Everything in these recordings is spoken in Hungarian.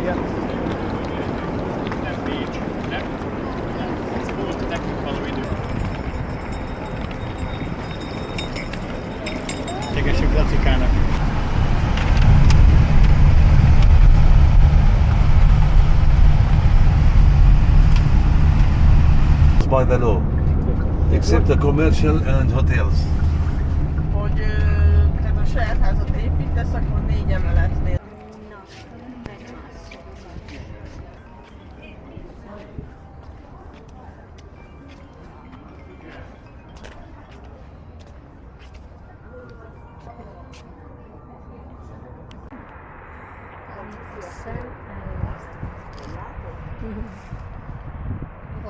igen. Nem Bécs, nem? Ez volt nekünk való idő. Segessük Lacikának. By the law, except the commercial and hotels. Hogy tehát a saját házat építesz, akkor 4 emeletnél.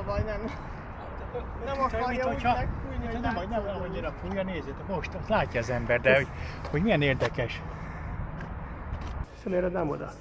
Vagy nem akarja úgy megfújni, hogy nem annyira fújja, nézzétek, most azt látja az ember, de hogy milyen érdekes. Személyre nem oda.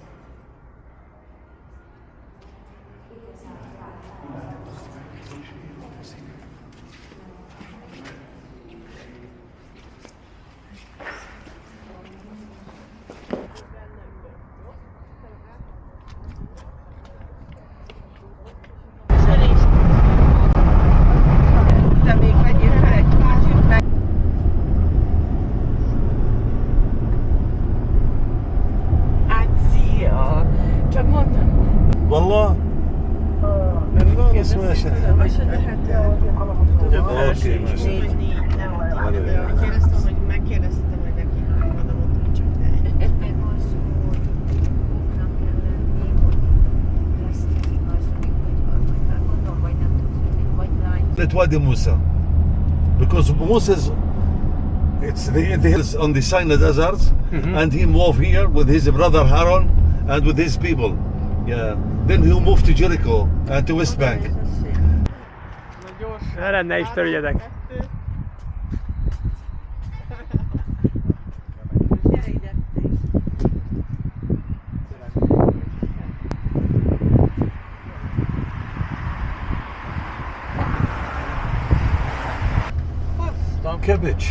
De még vegyél fel egy kicsit meg. Hát szia! Csak mondom. والله Kérdezték tőlem, hogy lehet tudom Oké, most. hogy 4, nem a 10, de kérdeztem, hogy megkérdeztem, hogy neki hány van, de mondtam, hogy csak 1. Meg az, hogy oknak kell lenni, hogy ezt igazodik, hogy gondolom, vagy nem tudsz, vagy lány. Let Wadi Musa, because Musa's the hills on the Sinai deserts, and he moved here with his brother Haron and with his people. Yeah. Then he moved to Jericho and to West Bank. Erre ne is törjetek. Gyere ide, te is. Cabbage.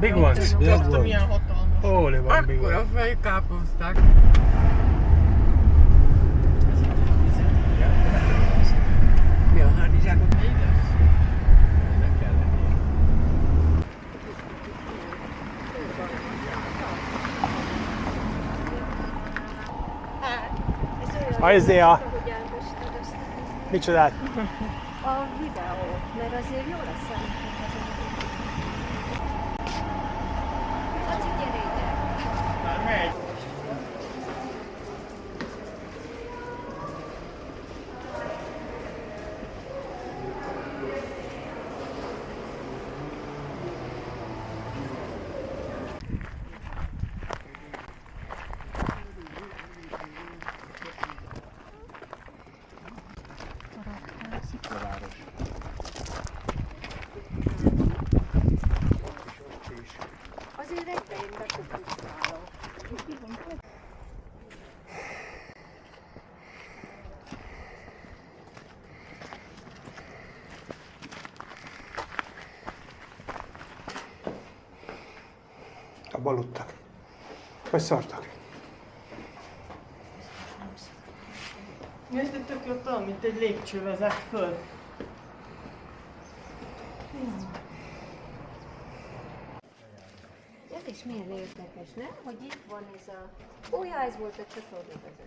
Big ones. Big Láttam, one. milyen hatalmas. Holy van, big Akkora one. fejkáposzták. Mi a hátizsákot még lesz? Ajzéa, Hogy elmostad azt a micsodát? videót, mert azért jó lesz szerintem azon. Laci, gyere ide! Már megy. Azért egyre én bekukusztálok. Abba aludtak. Vagy szartak. Nézd, tök jó, tudom, mint egy lépcső vezet föl. Ez is milyen érdekes, nem? Hogy itt van ez a... Ó, ja, ez volt a csatornavezető.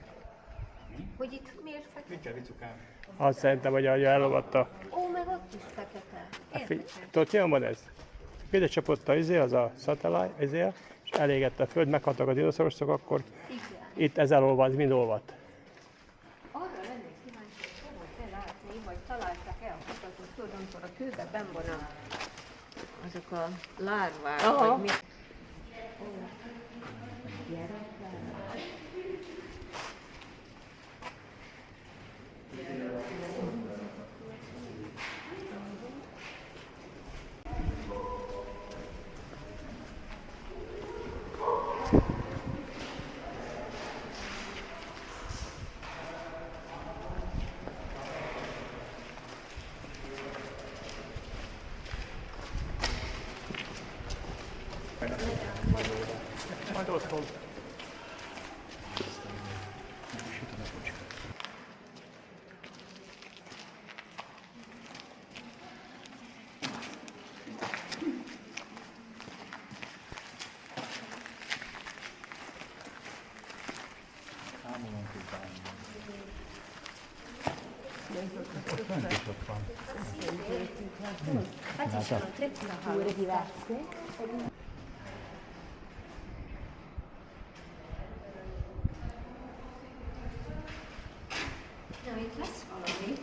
Hogy itt miért fekete? Mindjárt vicukám. Azt szerintem, hogy ahogy ellovatta. Ó, meg ott is fekete. Érdekes. Tudod, milyen van ez? Ide csapott az a satellite, és elégette a föld, meghaltak a dinoszauruszok, akkor Igen. itt ez elolvad, mind olvadt. Arra lennék kíváncsi, hogy fogod-e látni, vagy találtak-e a kutatók, tudod, amikor a kőben benn van azok a lárvák, Aha. vagy mi. Ó, gyere fel. Majd otthon. Qua ci sono 3 culture diverse. No, it lasts following.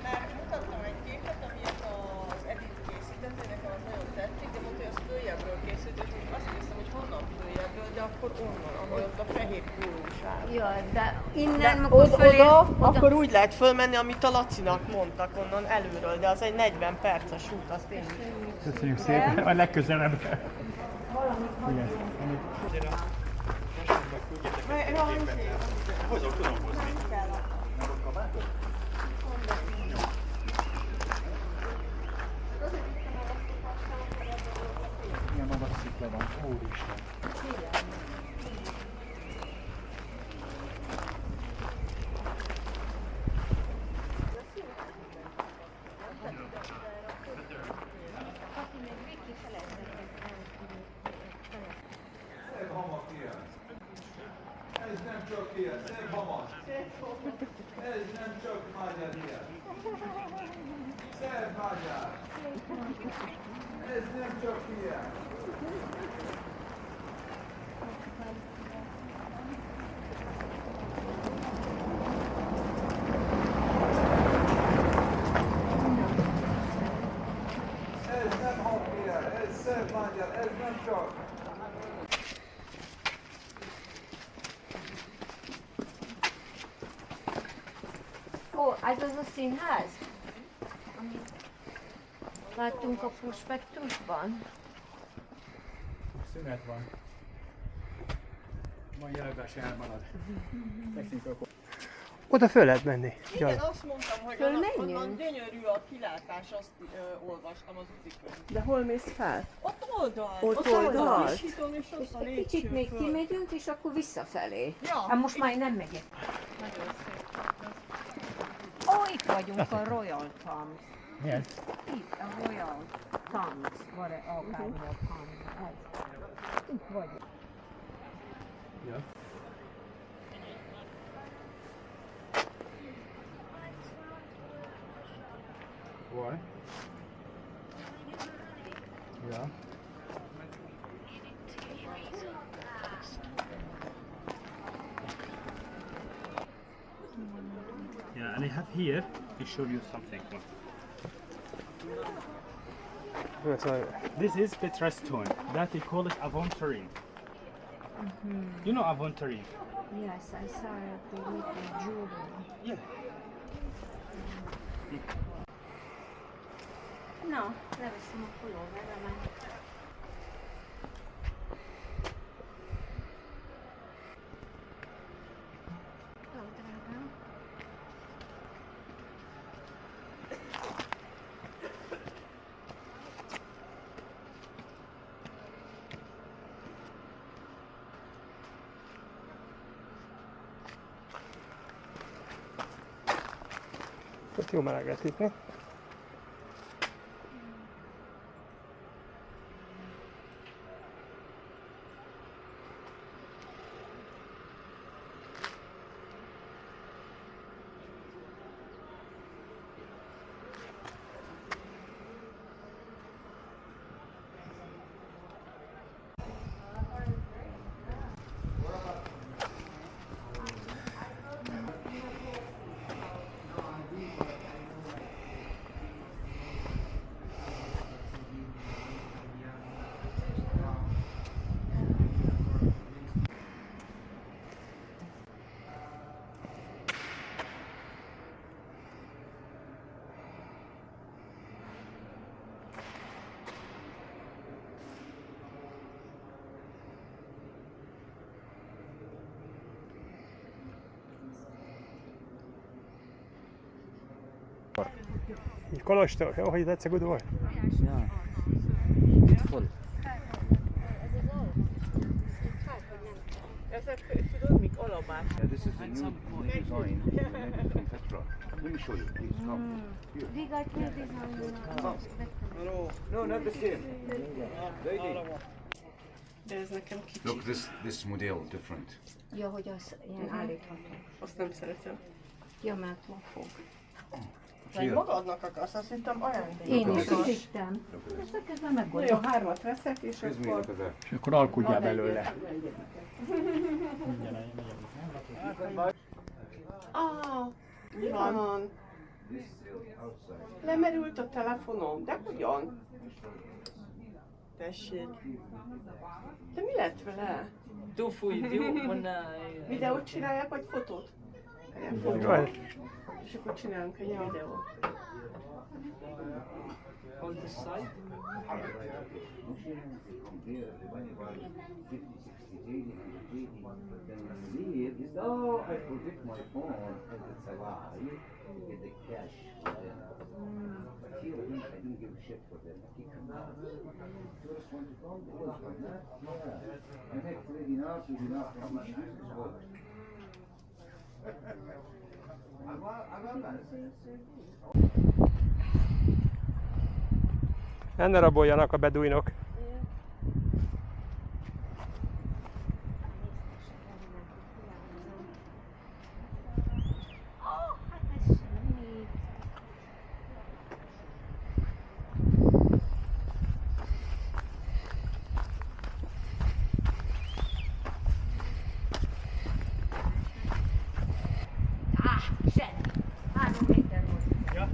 Mert mutattam egy képet, amilyet az Edith készített, nekem az nagyon tetszik, de mondta, hogy az följebről készült, és most azt néztem, hogy honnan följebről, de akkor onnan, ahol ott a fehér pólós áll. Ja, de innen De akkor fölé... akkor úgy lehet fölmenni, amit a Lacinak mondtak onnan előről, de az egy 40 perces út, azt én is. Köszönjük szépen, a legközelebb. Igen. Hozok, tudom hozni. Milyen magas szikla van, úristen. Ez nem csak ilyen, szép hamar. Ez nem csak magyar ilyen. Szép magyar. Ez nem csak ilyen. Ez nem hangja, ez szép magyar, ez nem csak. Ó, ez az a színház? Amit láttunk a prospektusban. Szünet van. Mai jelögás elmarad. Technikai. Oda föl lehet menni. Igen, azt mondtam, hogy Fölmenjünk? onnan gyönyörű a kilátás, azt olvastam az utikönyvben. De hol mész fel? Ott oldalt, Ott a oldalt? visíton, és ott a Egy lépcső kicsit még föl. kimegyünk, és akkor visszafelé. Ja. Hát most már én nem megyek. Nagyon szép. Ó, itt vagyunk a Royal Palms. Milyen? Itt a Royal Palms. Van akármi a Palms. Ez. Itt vagyunk. Ja. Why? Yeah. Yeah, and I have here to show you something. This is Petra stone. That they call it aventurine. You know aventurine? Yes, I saw it with the jewelry. Yeah. No, leveszem a pulóveremet. Jó, drágám. Ott jó meleg lesz itt, ne? Kolostor, jó, hogy that's a good word. Yeah. Full. Ezek, tudod mik, alabás. Yeah, this is the new design related from Petra. Let me show you, please. Come. Here. We got new design. No, not the same. Lady. De ez nekem kicsi. Look, this model different. Ja, hogy az ilyen állítható. Azt nem szeretem. Ja, mert ma fog. Vagy magadnak akarsz, azt hittem ajándék. Én is azt hittem. Ez nem Na jó, 3-at veszek, és Excuse me, akkor... look at that. És akkor alkudjál belőle. Mi van? Lemerült a telefonom, de hogyan? Tessék. De mi lett vele? Videót csinálják, vagy fotót? Fotót. És akkor csinálunk egy videót. Oh, I forget my phone. It's a lie. Get the cash. But here, I didn't give a shit for them. I kick them out. Tourists want to come, they will come. Yeah. I make 3 dinars, 2 dinars. How much is this worth? Ne raboljanak a beduinok. Zseni. 3 méter volt. Ja.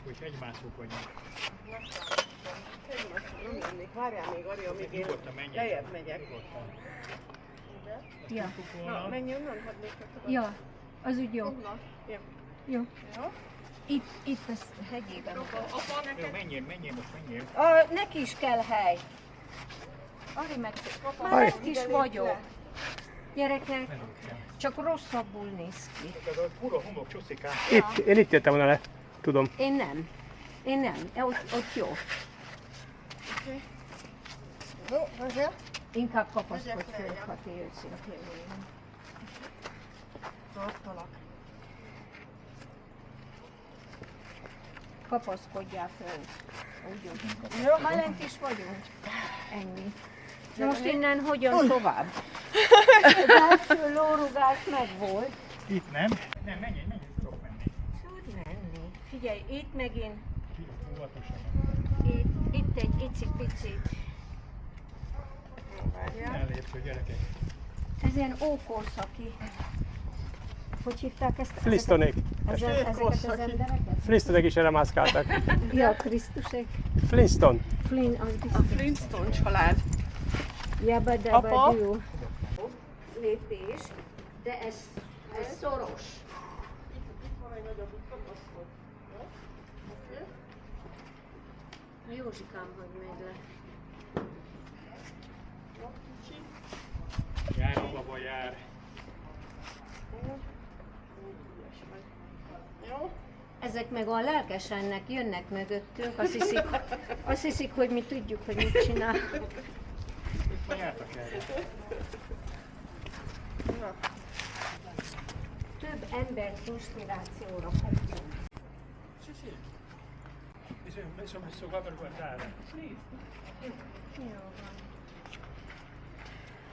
Hogy egymászók vagyunk. Nem lennék, várjál még, Ari, amíg én Nyugodtan menjek. lejjebb megyek. Ja. Na, menj onnan, hadd lépjetek. Ja, az úgy jó. Na, jó. Jó. Jó? Itt a hegyében. Apa, Jó, neked menjél most, menjél. Neki is kell hely. Ari meg... Már Ari. ott is vagyok. Gyerekek, csak rosszabbul néz ki. Ez a kura homok csuszikán. Én itt jöttem volna le, tudom. Én nem. Ott jó. Jó, azért? Inkább kapaszkodj föl, ha ti őszintén. Tartalak. Kapaszkodjál föl. Úgy. Már lent is vagyunk. Ennyi. Na most innen hogyan tovább? Az első lórugás megvolt. Itt nem? Nem, menjél, tudok menni. Tud menni. Figyelj, itt megint, Óvatosan. itt egy icipicit. Ellépcső gyerekek. Ez ilyen ókorszaki. Hogy hívták ezt? Flintstonék. Ezeket az embereket? Flintstonék is erre mászkáltak. Ja, Krisztusek. Flintstone. A Flintstone család. Jabadabadú. Lépés, de ez szoros. Józsikám, hogy még le. Jár, a baba jár. Jó? Ezek meg a lelkesennek jönnek mögöttünk, azt hiszik, hogy mi tudjuk, hogy mit csinál. Ma jártak erre. Több embert inspirációra kaptunk. Insomma, messo qua per guardare.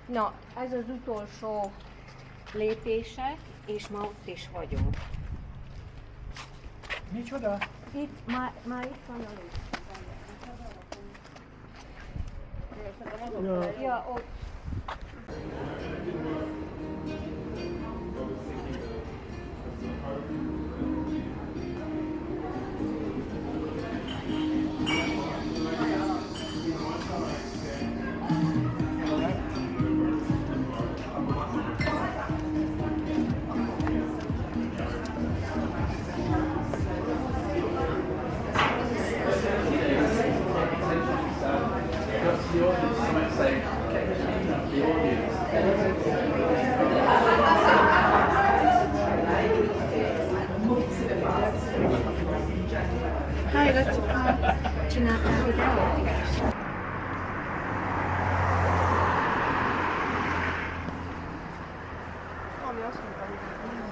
Na, ez az utolsó lépések, és ma ott is vagyunk. Micsoda? Itt, már itt van a lépés. Ja, ott. Csináltál videót is? Ami azt mondta, hogy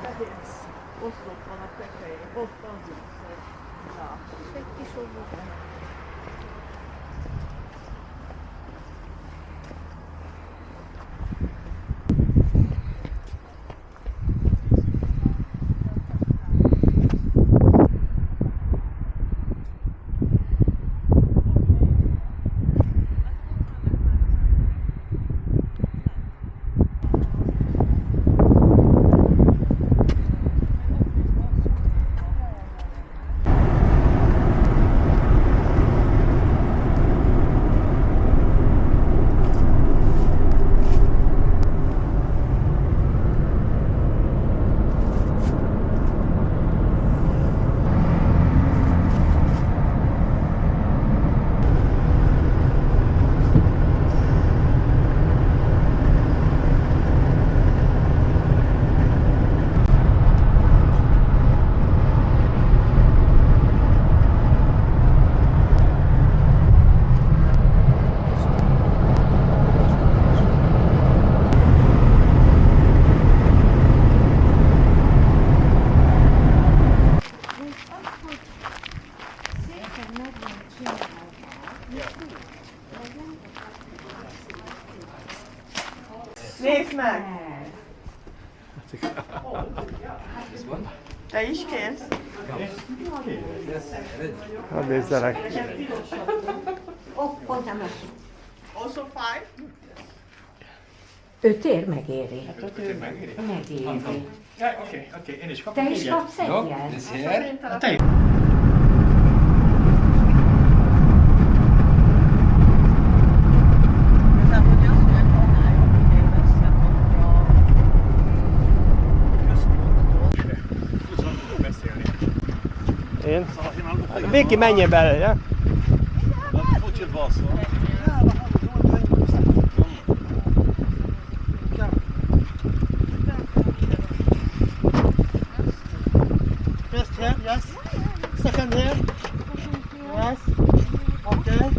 behérc oszlop van a tetején, ott az lesz. Egy kis óvót. Nézd meg! Te is kérsz? Hadd nézzelek. Pont nem lesz. Also 5? 5 ér megéri. Megéri? Megéri. Ja, oké, én is kapok Te is egyet. kapsz egyet? This here? Te is. Igazából hogy az, hogy annál jobb, minél messzebb vagyok a központtól. Beszélni. Én? Viki, menjél bele, ja? Fotj het was hoor. First here, yes. Second here. Yes. Okay.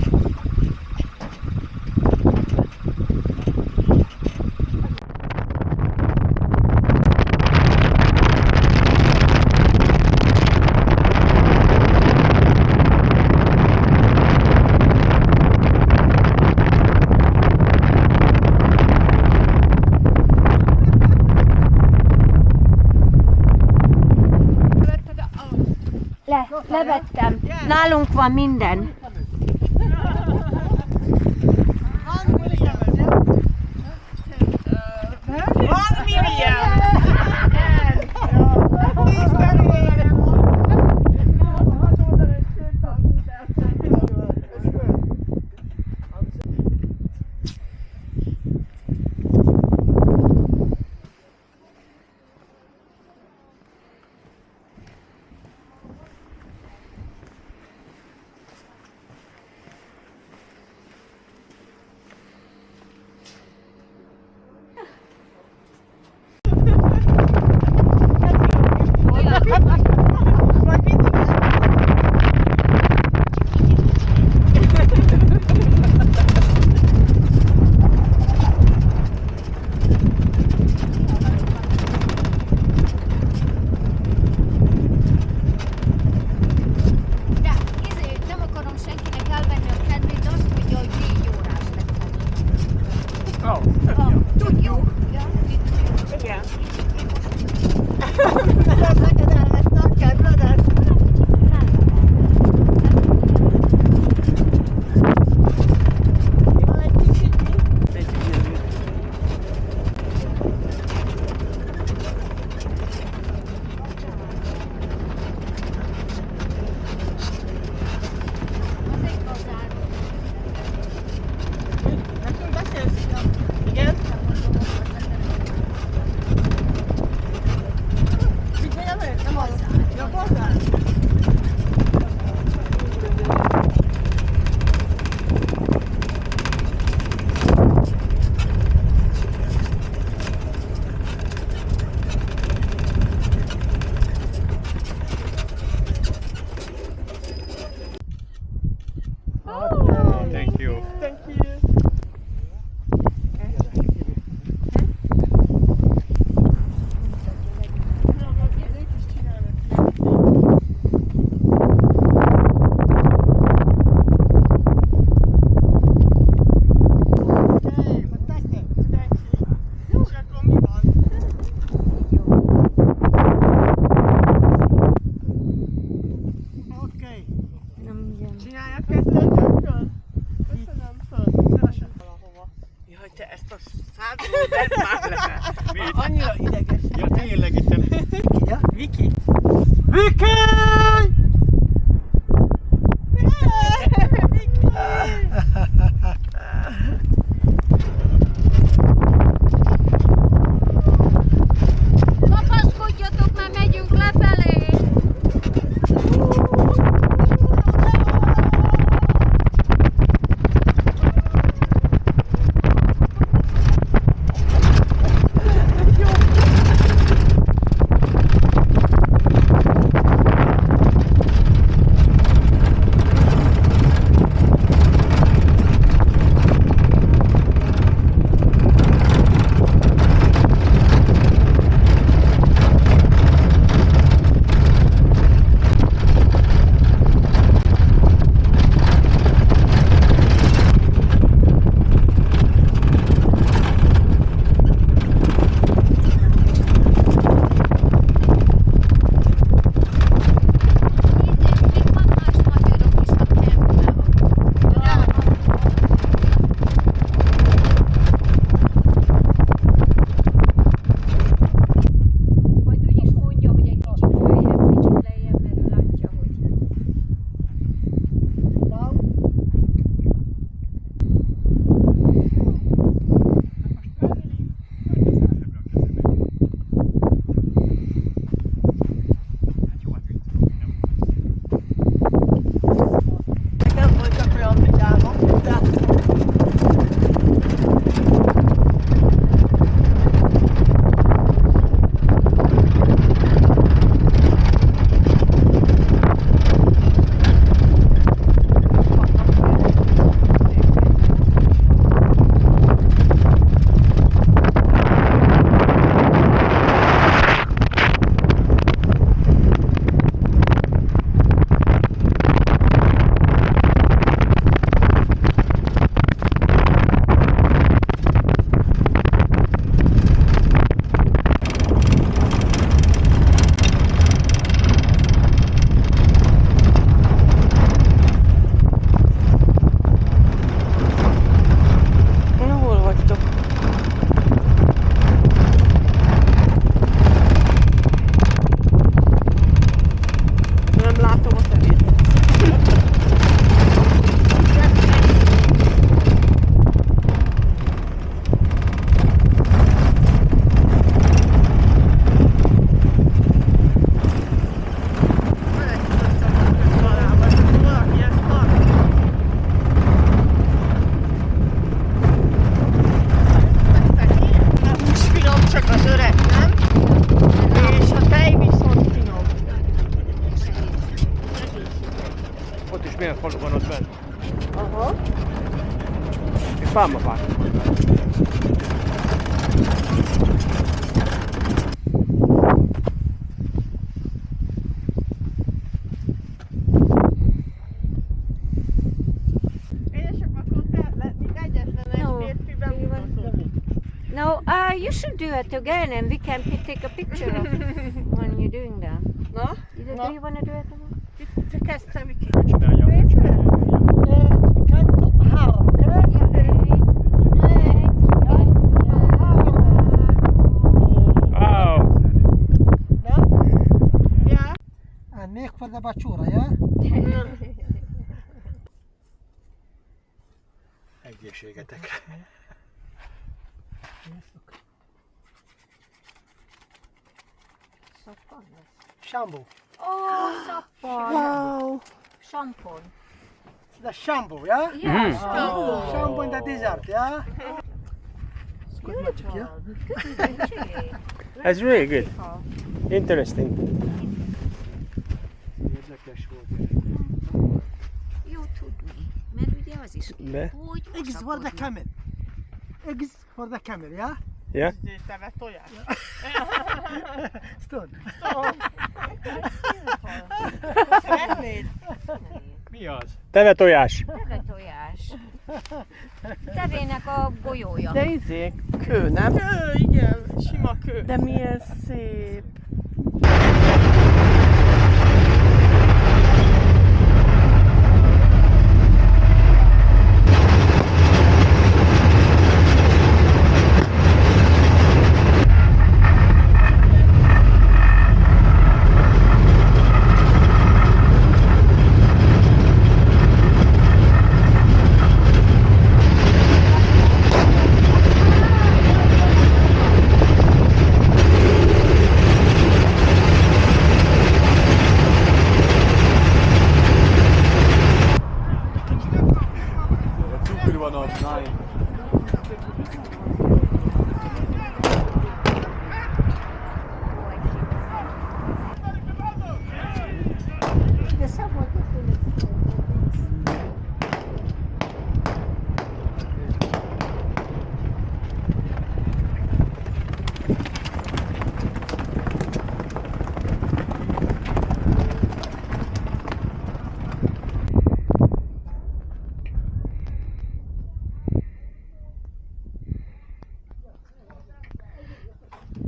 Levettem. Nálunk van minden. Van Miriam! Thank you. Thank you. Okay, fantastic. És akkor mi van? Oké, Nem, igen. Csináljak kettőt akkor? Köszönöm föl. szeresen valahova. Jaj, te ezt a szádról vedd már le. Mi? Annyira ideges. Ja, tényleg itt. Ja? Viki. Viki! Kapaszkodjatok, már megyünk lefelé! Majd úgy is mondja, hogy egy kicsit lejjebb, mert ő látja, hogy... Nem voltak olyan vidámok, de hol vagytok? Nem látom a tevét. Valaki ezt tart. A hús finom, csak az öreg, nem? És a tej viszont finom. Ott is milyen falu van ott bent? Aha. Egy pálmafák. Édesapám, akkor te mint egyetlen egy No. férfiben mutatom. No, you should do it again and we can take a picture of when you're doing that. Na? Do you want to do it again? Te kezdtem, Viki. Csinálja. Három, Wow! Ja? and make for the bachura, yeah? Egészségetek. Shampoo. Oh, szappan! Wow. Sampon. The shampoo, yeah? Yes. Oh, shampoo in the desert, yeah? It's good magic, yeah? That's really good. Interesting. Érdekes volt. Jó tud. engedni. Mert ugye az is De? kell, hogy Eggs for the mosakodnak. camel. Eggs for the camel, yeah? Ja? Teve tojás. Stone. Szeretnéd? Mi az? Teve tojás. Teve tojás. Tevének a golyója. De izé, kő, nem? Kő, igen, sima kő. De milyen szép. De szabad,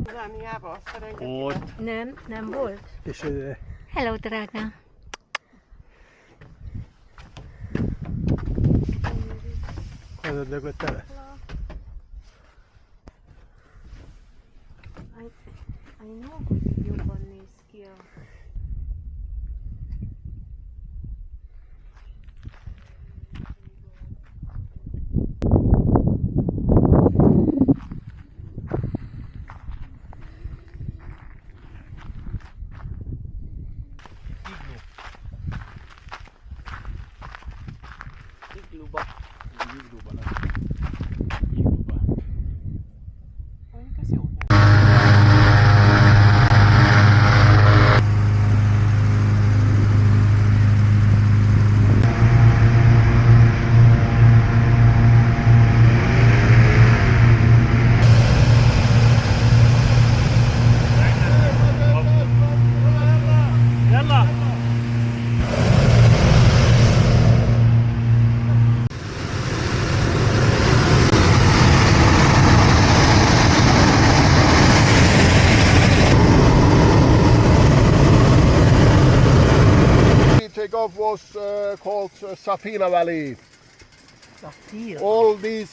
Dániába azt elengedjük. Ott. nem volt. És Hello, drágám. az ördögöt tele. I know, hogy jobban néz ki a... Igluba. Igluban. Igluban. Mondjuk ez jó. Yalla! Takeoff was called Safina Valley. Safira. All this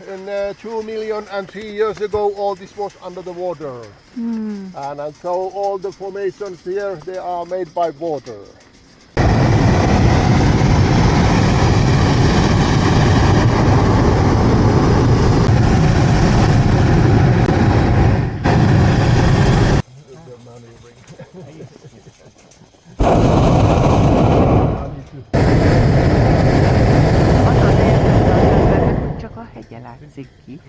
in 2 million and 3 years ago, all this was under the water. And so all the formations here, they are made by water. Az az értelme, hogy csak a hegye látszik ki.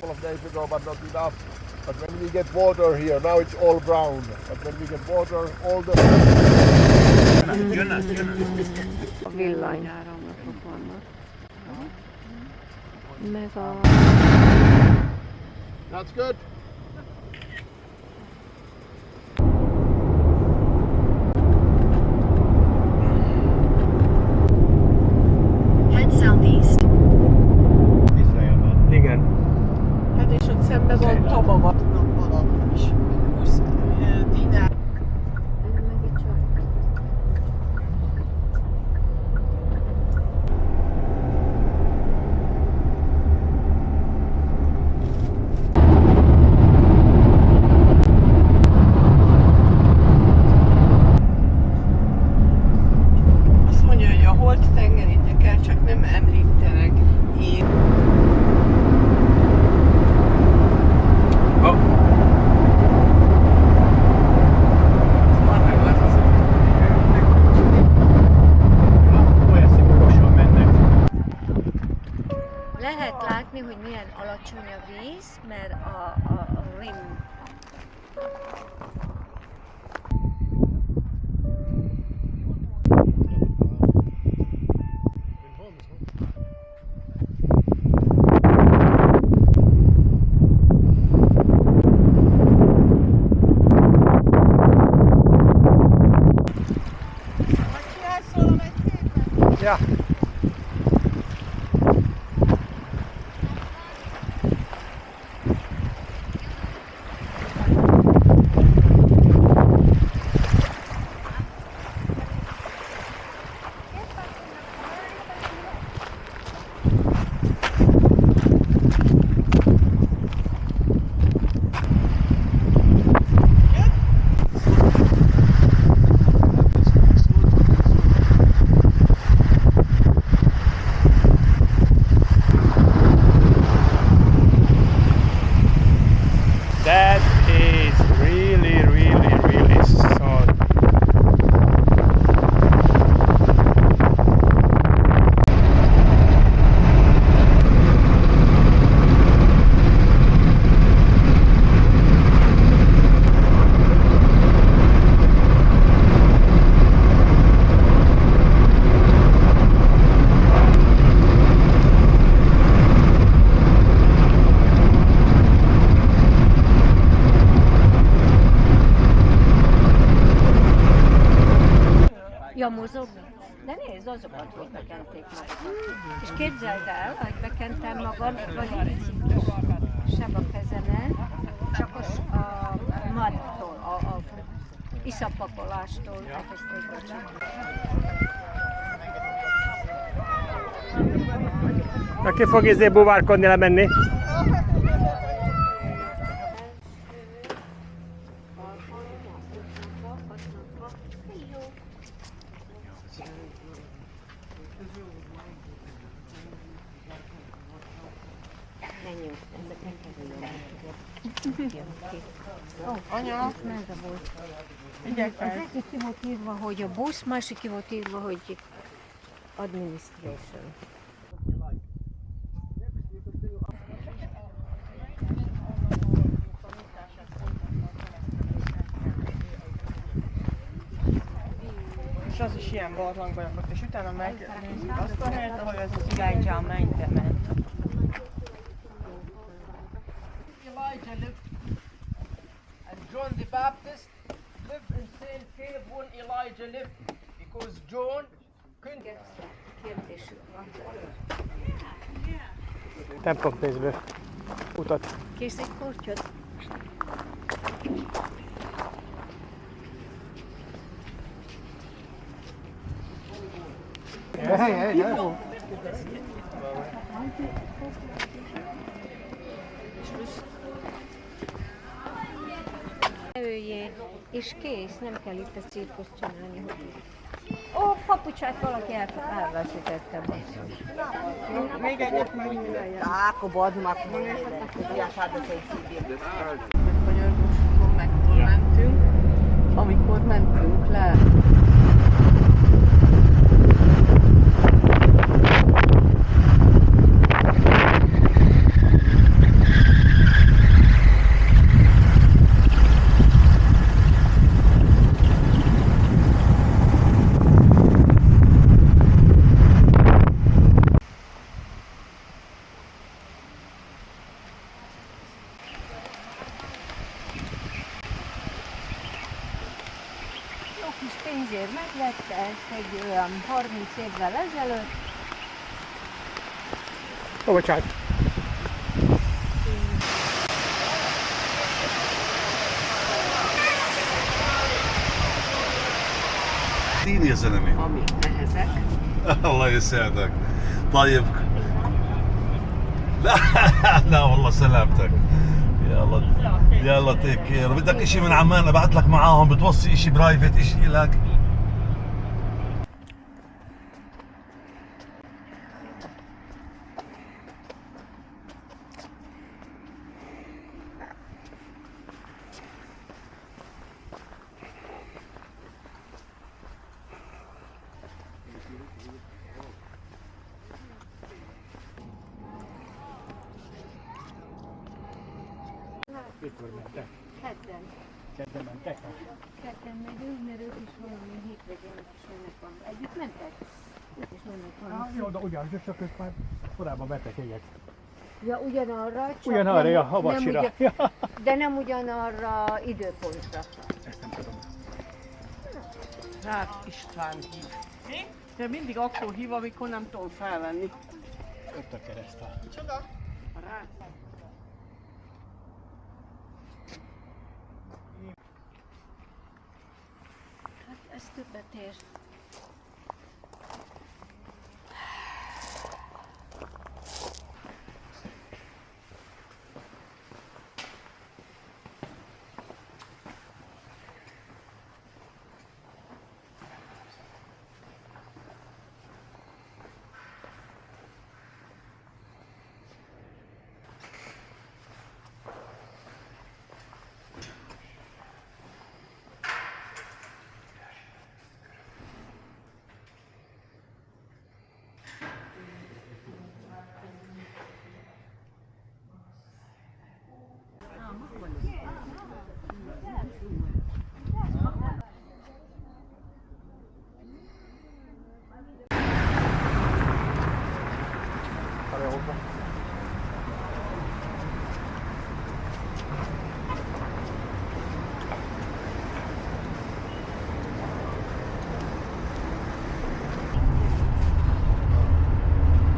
A couple of days ago, but not enough. But when we get water here, now it's all brown. But when we get water, all the... A villanyáramlatok vannak. Meg a... That's good. Head southeast. Igen. Hát és ott szemben van Tabava. Valami is 20 dinár. Ez meg egy csaj. Azt mondja, hogy a holt tengerét kell, csak nem említenek. Én alacsony a víz, mert a rim Ja. That is really, really, really salt. Ja, mozogni? De nézd, azokat, hogy bekenték magukat. És képzeld el, hogy bekentem magam, van egy seb a kezemen, csak a madtól, a iszapakolástól elkezdték becsapni. Aki fog buvárkodni lemenni? Menjünk, ezeket kerüljön. Anya, merre volt? Az egyik ki volt írva, hogy a busz, másik ki volt írva, hogy administration. És az is ilyen barlangban lakott, és utána megnézzük azt a helyet, ahol ez az Elijah mennybe ment. Elijah lived, and John the Baptist lived in same cave when Elijah lived, because John couldn't. Kérdésük van. Templomnéző utat. Kész egy kortyot? Üljél, és kész, nem kell itt a cirkuszt csinálni. Ó, papucsát valaki elveszítette, basszus. Még egyet menjünk. Magyarországon megtormentünk, amikor mentünk le. Kis pénzért megvette ezt egy olyan 30 évvel ezelőtt. Ó, bocsánat. دين يا زلمه Ami nehezek. الله يسعدك طيب لا لا والله سلامتك يلا يلا تيك كير بدك اشي من عمان ابعت لك معاهم بتوصي اشي برايفت اشي لك Mikor mentek? Kedden. Kedden mentek? Kedden megyünk, mert ők is valami hétvégén is mennek van. Együtt mentek? Ők is mennek van. Jó, de ugyanúgy, csak ők már korábban vettek egyet. Ja, ugyanarra, csak Ugyanarra, nem, ja, a vacsira. de nem ugyanarra időpontra. Ezt nem tudom. Rácz István hív. Mi? De mindig akkor hív, amikor nem tudom felvenni. Ott a keresztál. A Rácz. Hát ez többet ér.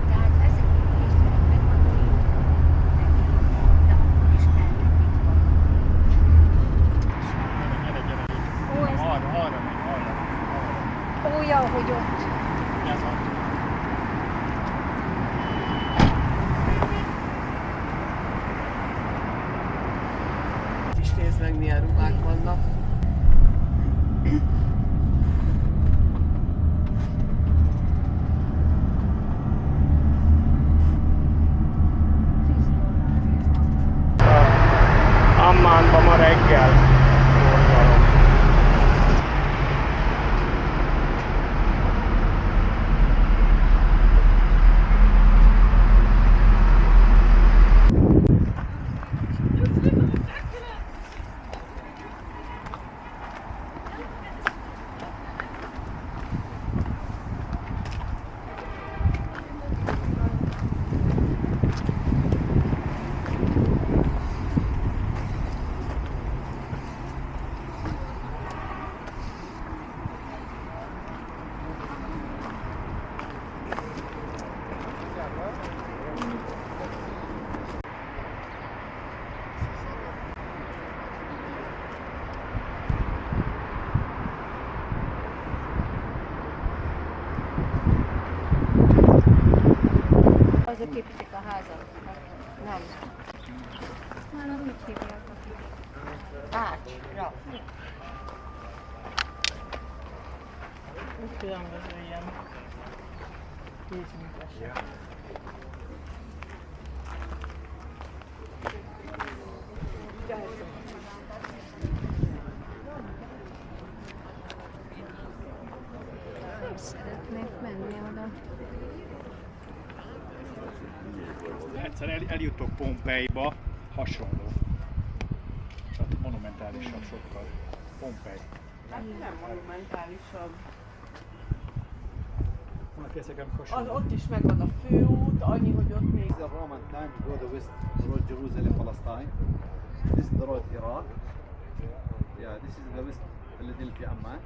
Tehát ezek ismerek megmondani, de akkor is elmennék Gyere. Ó, ez Arra megy. olyan, hogy ott. Ez van. És nézd meg, milyen ruhák vannak. Ammánba ma reggel forgalom. Azok építik a házat. Nem. Már úgy hívják. Ácsra. Úgy különböző ilyen kézművesek. Szeretnék menni oda. Egyszer eljutok Pompeiba, hasonló. Csak monumentálisabb sokkal. Pompei. Hát nem monumentálisabb. Vannak ezek, amik Az, ott is megvan a főút, annyi, hogy ott még... The Roman time to go the west, the road Jerusalem, Palestine. This is the road Iraq. Yeah, this is the west Philadelphia, Amman.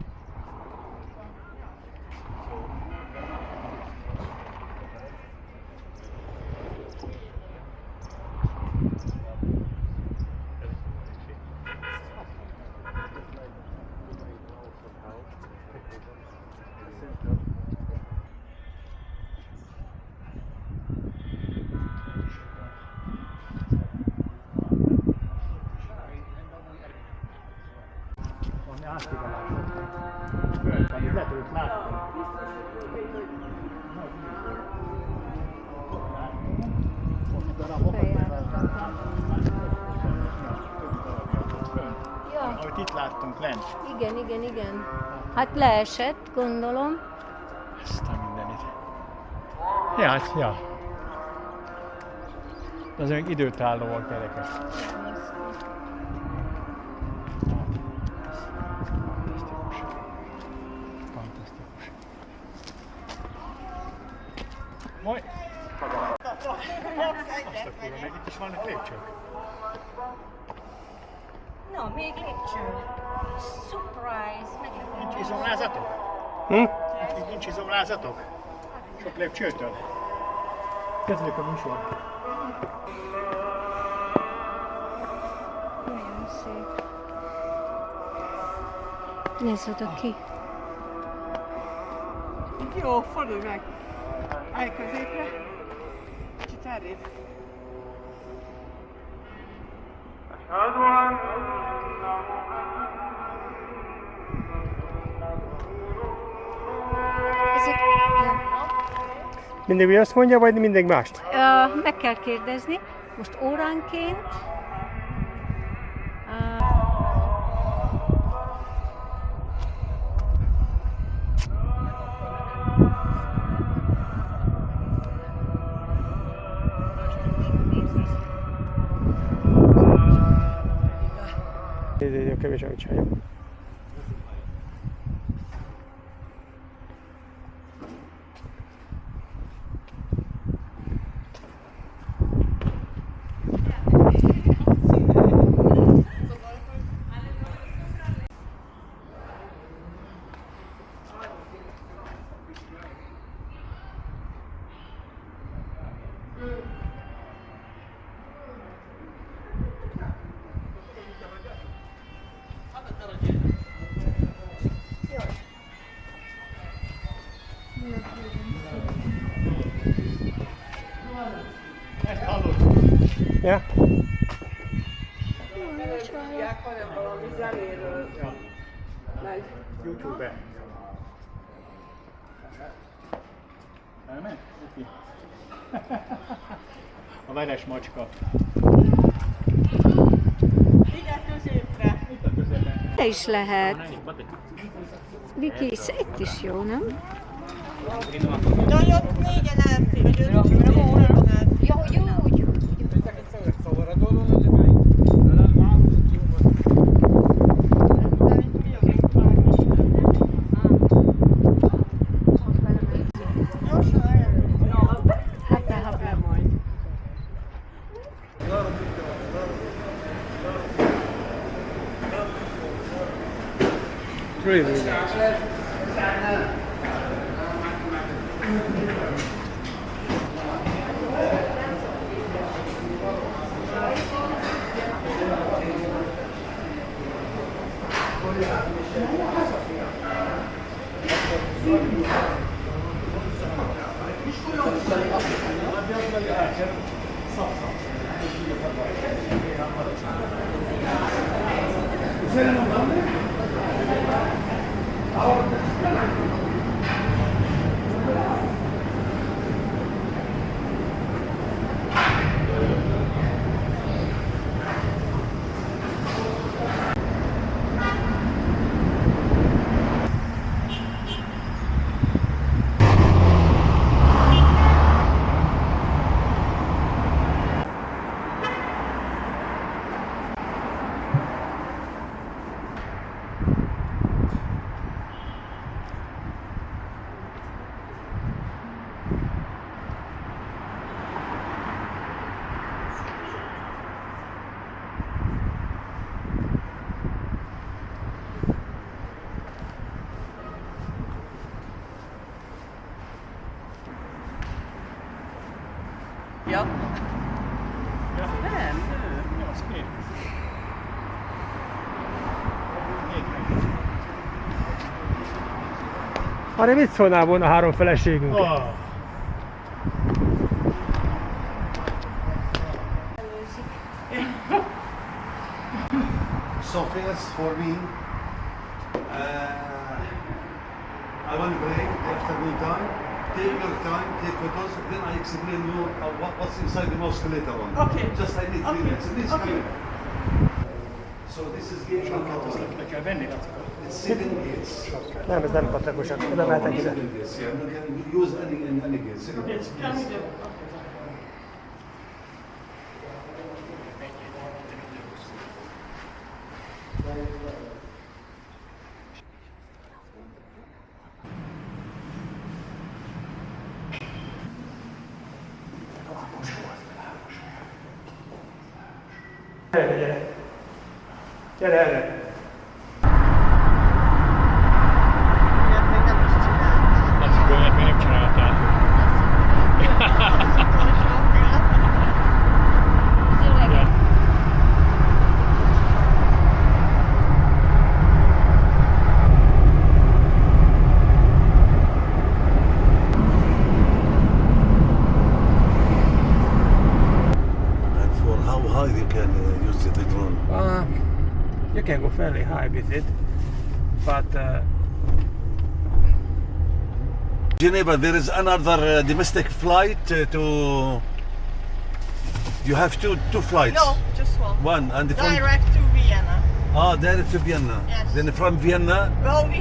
Valami áthidalás. Fönt van, lehet, hogy láttam. Ja, Ahogy itt láttunk lent. igen. Hát leesett, gondolom. Ezt a mindenit. Ja, hát, ja. De az még időtálló volt gyerekek. Majd... Azt a kurva, meg itt is vannak lépcsők. Na, még lépcső. Surprise! Nincs izomlázatok? Nincs izomlázatok? Sok lépcsőtől? Kezdjük a műsor. Nagyon szép. Nézd oda ki. Jó, fordulj meg. Állj középre. Kicsit errébb. Ezek, Mindig azt mondja, vagy mindig mást? meg kell kérdezni. Most óránként. Nézzél, kevés, amit csinálja. Ezt hallod? Ja? Tudják, hanem valami zenéről. Megy. YouTube-be. Elment? Oké. A veres macska. Ide középre. Itt a közepben. De is lehet. Viki, itt is jó, nem? De ott négyen elfér, vagy öt elfér. Jó, jó, jó. Hát ne hab le majd. Really nice. Ja. Nem. 8-2. Arra mit szólnál volna három feleségünk? Oh. So first for me, I want to break the afternoon time. Take your time, take photos, then I explain you what's inside the mosque later on. Okay. Just I need 3 minutes. Please come in. So this is gate number Azt 1. le kell venni, Laca. It's 7 gates. Nem, ez nem patlakosak. Oda mehetek ide. 7 gates, yeah. You can use any gates. 7 gates. Gyere, gyere. Gyere erre. Ilyet még nem is csináltam. A cipőmet még nem csináltál. Az öreg. And for how high you can use the drone? You can go fairly high with it, but Geneva, there is another domestic flight to. You have two flights. No, just one. One and from Direct to Vienna. direct to Vienna. Yes. Then from Vienna. Well, we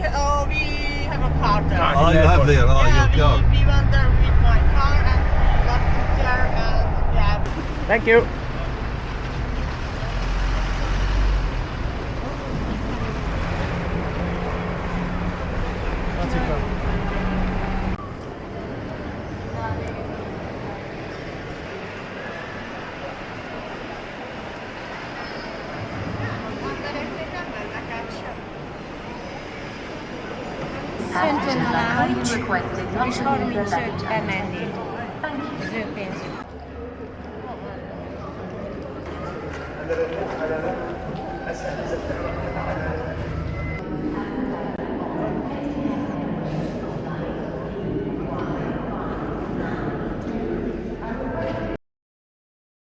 have a car there. Oh, you have there. Oh, Yeah, your car. we went there with my car and we left it there and yeah. thank you. Szentvonaláig és 35 emelni az ő pénzük.